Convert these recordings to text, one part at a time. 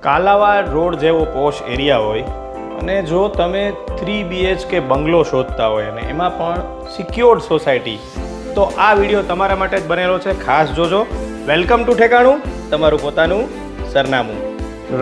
Kalavad road જેવો posh area હોય અને જો તમે 3 BHK બંગલો શોધતા હોય અને એમાં પણ સિક્યોર્ડ સોસાયટી, તો આ વિડીયો તમારા માટે જ બનેલો છે. ખાસ જોજો. વેલકમ ટુ ઠેકાણું, તમારું પોતાનું સરનામું.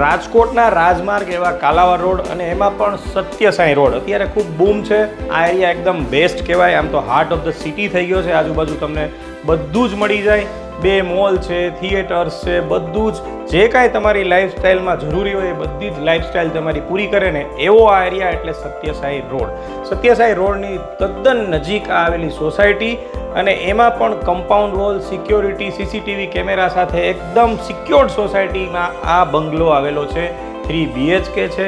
રાજકોટના રાજમાર્ગ એવા કાલાવાડ રોડ અને એમાં પણ સત્યસાઈ રોડ અત્યારે ખૂબ બૂમ છે. આ એરિયા એકદમ બેસ્ટ કહેવાય. આમ તો હાર્ટ ઓફ ધ સિટી થઈ ગયો છે. આજુબાજુ તમને બધું જ મળી જાય. 2 મોલ છે, થિયેટર્સ છે, બધું જ જે કાંઈ તમારી લાઈફસ્ટાઈલમાં જરૂરી હોય એ બધી જ લાઈફસ્ટાઈલ તમારી પૂરી કરે ને એવો આ એરિયા એટલે સત્યસાઈ રોડ. સત્યસાઈ રોડની તદ્દન નજીક આવેલી સોસાયટી અને એમાં પણ compound wall, security, CCTV camera સાથે એકદમ સિક્યોર્ડ સોસાયટીમાં આ બંગલો આવેલો છે. 3 BHK છે,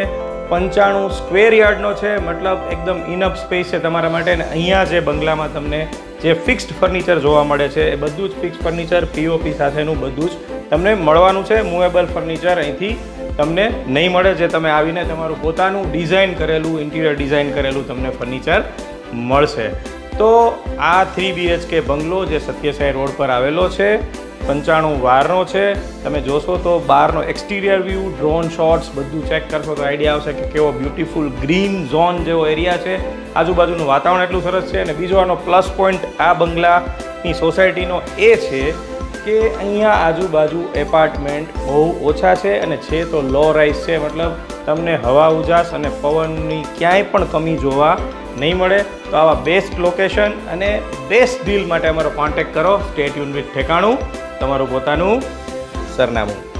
95 સ્ક્વેર યાર્ડનો છે. મતલબ એકદમ ઇનફ સ્પેસ છે તમારા માટે. અને અહીંયા જે બંગલામાં તમને જે ફિક્સ્ડ ફર્નિચર જોવા મળે છે એ બધું જ ફિક્સ ફર્નિચર, POP સાથેનું બધું જ તમને મળવાનું છે. મૂવેબલ ફર્નિચર અહીંથી તમને નહીં મળે, જે તમે આવીને તમારું પોતાનું ડિઝાઇન કરેલું, ઇન્ટિરિયર ડિઝાઇન કરેલું તમને ફર્નિચર મળશે. તો આ 3 BHK બંગલો જે સત્યસાઈ રોડ પર આવેલો છે, 95 વારનો છે. તમે જોશો તો બહારનો એક્સટિરિયર વ્યૂ, ડ્રોન શોટ્સ બધું ચેક કરશો તો આઈડિયા આવશે કે કેવો બ્યુટીફુલ ગ્રીન ઝોન જેવો એરિયા છે. આજુબાજુનું વાતાવરણ એટલું સરસ છે. અને બીજો આનો પ્લસ પોઈન્ટ આ બંગલાની સોસાયટીનો એ છે કે અહીંયા આજુબાજુ એપાર્ટમેન્ટ બહુ ઓછા છે અને છે તો લો રાઇઝ છે. મતલબ તમને હવા ઉજાસ અને પવનની ક્યાંય પણ કમી જોવા નહીં મળે. તો આવા બેસ્ટ લોકેશન અને બેસ્ટ ડીલ માટે અમારો કોન્ટેક્ટ કરો. સ્ટે ટ્યુન વિથ ઠેકાણું, તમારું પોતાનું સરનામું.